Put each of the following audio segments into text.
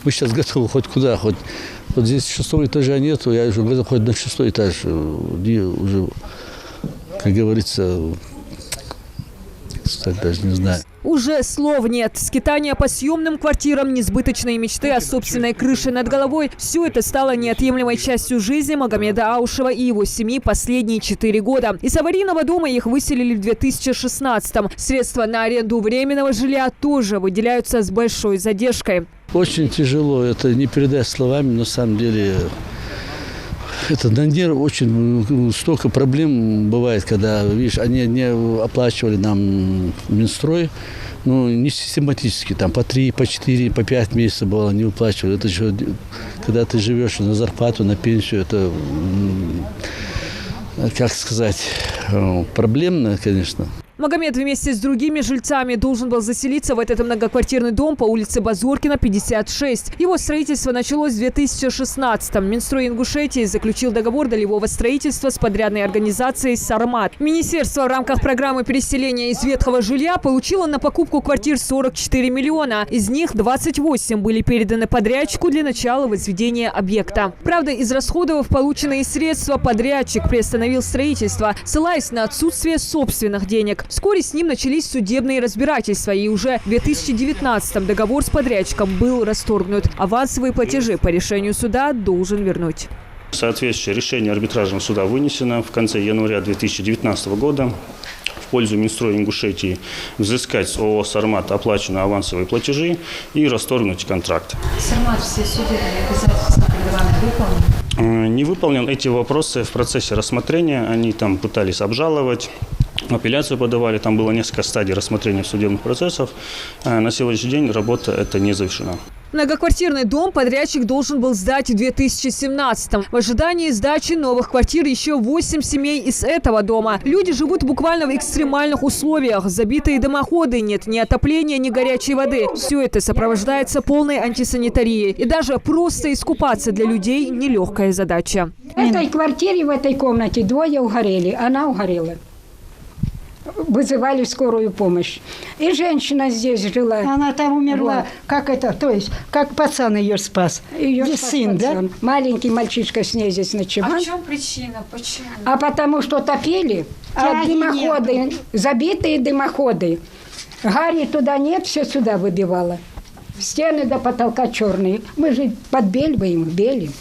Мы сейчас готовы хоть куда, хоть вот здесь 6-го этажа нету, я уже готов хоть на 6-й этаж, где уже, как говорится, даже не знаю. Уже слов нет. Скитания по съемным квартирам, несбыточные мечты о собственной крыше над головой – все это стало неотъемлемой частью жизни Магомеда Аушева и его семьи последние 4 года. Из аварийного дома их выселили в 2016-м. Средства на аренду временного жилья тоже выделяются с большой задержкой. Очень тяжело, это не передать словами, на самом деле. Это на нервы очень столько проблем бывает, когда, видишь, они не оплачивали нам Минстрой, ну, не систематически, там по 3, по 4, по 5 месяцев было, не выплачивали. Это же, когда ты живешь на зарплату, на пенсию, это, как сказать, проблемно, конечно. Магомед вместе с другими жильцами должен был заселиться в этот многоквартирный дом по улице Базоркина, 56. Его строительство началось в 2016-м. Минстрой Ингушетии заключил договор долевого строительства с подрядной организацией «Сармат». Министерство в рамках программы переселения из ветхого жилья получило на покупку квартир 44 миллиона. Из них 28 были переданы подрядчику для начала возведения объекта. Правда, израсходовав полученные средства, подрядчик приостановил строительство, ссылаясь на отсутствие собственных денег. Вскоре с ним начались судебные разбирательства, и уже в 2019-м договор с подрядчиком был расторгнут. Авансовые платежи по решению суда должен вернуть. Соответствующее решение арбитражного суда вынесено в конце января 2019 года в пользу Минстроя Ингушетии взыскать с ООО «Сармат» оплаченные авансовые платежи и расторгнуть контракт. «Сармат» все судебные обязательства выполнены? Не выполнен. Эти вопросы в процессе рассмотрения. Они там пытались обжаловать. Апелляцию подавали, там было несколько стадий рассмотрения судебных процессов. На сегодняшний день работа эта не завершена. Многоквартирный дом подрядчик должен был сдать в 2017-м. В ожидании сдачи новых квартир еще 8 семей из этого дома. Люди живут буквально в экстремальных условиях. Забитые дымоходы, нет ни отопления, ни горячей воды. Все это сопровождается полной антисанитарией. И даже просто искупаться для людей – нелегкая задача. В этой квартире, в этой комнате двое угорели. Она угорела. Вызывали скорую помощь. И женщина здесь жила. Она там умерла. Вот. Как это, то есть, как пацан ее спас. Ее сын, пацан. да? Маленький мальчишка с ней здесь ночевал. А в чем причина? Почему? А потому что топили. Те дымоходы, забитые дымоходы. Гарри туда нет, все сюда выбивало. Стены до потолка черные. Мы же подбеливаем, белим.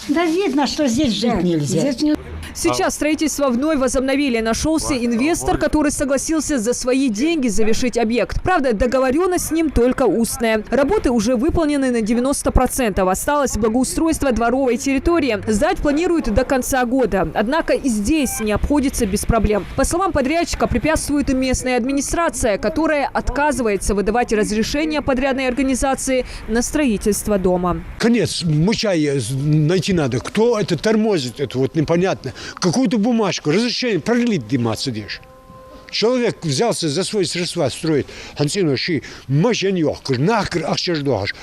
Да видно, что здесь жить нельзя. Здесь не... Сейчас строительство вновь возобновили. Нашелся инвестор, который согласился за свои деньги завершить объект. Правда, договоренность с ним только устная. Работы уже выполнены на 90%. Осталось благоустройство дворовой территории. Сдать планируют до конца года. Однако и здесь не обходится без проблем. По словам подрядчика, препятствует и местная администрация, которая отказывается выдавать разрешение подрядной организации на строительство дома. Конец мучая найти надо. Кто это тормозит? Это вот непонятно. Какую-то бумажку, разрешение пролить дыматься дешь. Человек взялся за свои средства строить. Хансину ши машинёх, нахер ахшаждош.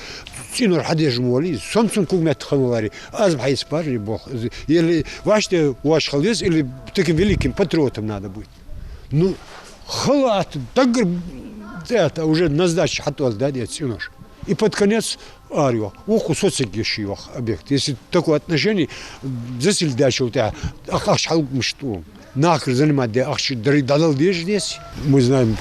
Синур хадеж моли, сомсун кугмет ханвари. Аз бхайс пари бог. Или ваште ваш халвес, или таким великим патриотом надо быть. Ну, халат, так это уже на сдаче хатвал, да, дед синуш. И под конец арию. Ох, соцсеть объект. Если такое отношение, засельдача у тебя, что? Нахер занимать, дадал здесь. Мы знаем,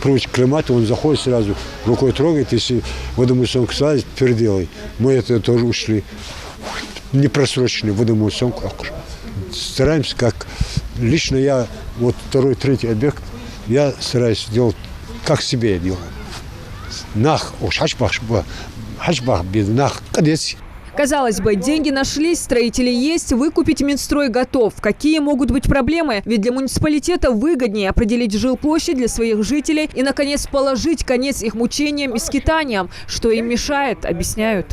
против климата, он заходит сразу, рукой трогает, если водомусонку слазит, переделай. Мы это тоже ушли. Непросроченный водомусонку. Стараемся, как лично я, вот второй, третий объект, я стараюсь делать, как себе я делаю. Казалось бы, деньги нашлись, строители есть, выкупить Минстрой готов. Какие могут быть проблемы? Ведь для муниципалитета выгоднее определить жилплощадь для своих жителей и, наконец, положить конец их мучениям и скитаниям. Что им мешает, объясняют.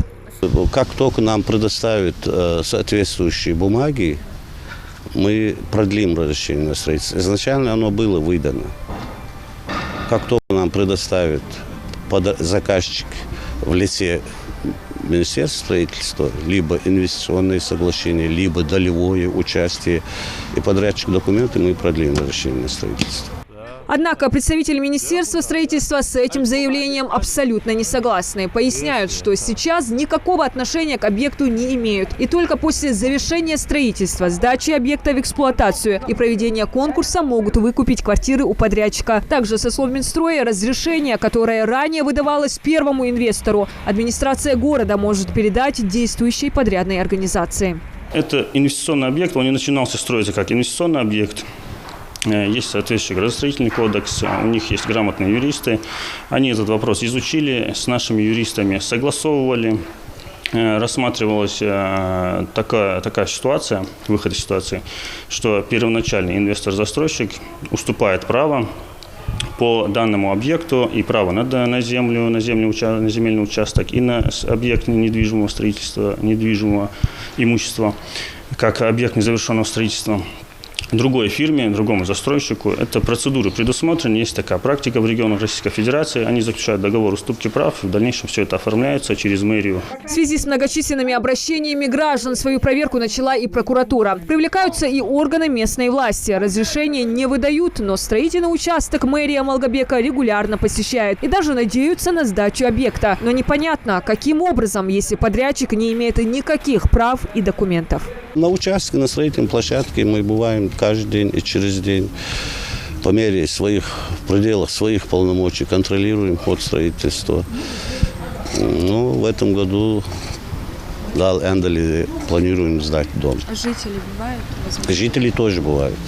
Как только нам предоставят соответствующие бумаги, мы продлим разрешение на строительство. Изначально оно было выдано. Как только нам предоставят заказчик в лице Министерства строительства, либо инвестиционные соглашения, либо долевое участие и подрядчик документы, мы продлим разрешение на строительство. Однако представители Министерства строительства с этим заявлением абсолютно не согласны. Поясняют, что сейчас никакого отношения к объекту не имеют. И только после завершения строительства, сдачи объекта в эксплуатацию и проведения конкурса могут выкупить квартиры у подрядчика. Также, со слов Минстроя, разрешение, которое ранее выдавалось первому инвестору, администрация города может передать действующей подрядной организации. Это инвестиционный объект, он не начинался строиться как инвестиционный объект. Есть соответствующий градостроительный кодекс, у них есть грамотные юристы. Они этот вопрос изучили, с нашими юристами согласовывали. Рассматривалась такая ситуация, выход из ситуации, что первоначальный инвестор-застройщик уступает право по данному объекту и право на землю, на земельный участок и на объект недвижимого строительства, недвижимого имущества, как объект незавершенного строительства. Другой фирме, другому застройщику. Это процедуры предусмотрены, есть такая практика в регионах Российской Федерации. Они заключают договор уступки прав, в дальнейшем все это оформляется через мэрию. В связи с многочисленными обращениями граждан свою проверку начала и прокуратура. Привлекаются и органы местной власти. Разрешения не выдают, но строительный участок мэрия Малгобека регулярно посещает и даже надеются на сдачу объекта. Но непонятно, каким образом, если подрядчик не имеет никаких прав и документов. На участке, на строительной площадке мы бываем каждый день и через день. По мере своих, в пределах своих полномочий контролируем ход строительства. Ну, в этом году планируем сдать дом. А жители бывают? Жители тоже бывают.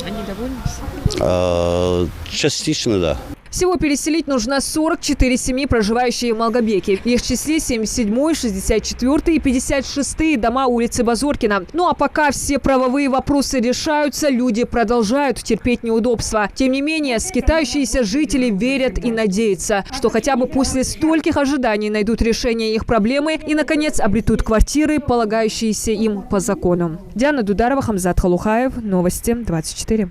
Они довольны? Частично, да. Всего переселить нужно 44 семьи, проживающие в Малгобеке. В их числе 77-й, 64-й и 56-й дома улицы Базоркина. Ну а пока все правовые вопросы решаются, люди продолжают терпеть неудобства. Тем не менее, скитающиеся жители верят и надеются, что хотя бы после стольких ожиданий найдут решение их проблемы и, наконец, обретут квартиры, полагающиеся им по закону. Диана Дударова, Хамзат Халухаев. Новости 24.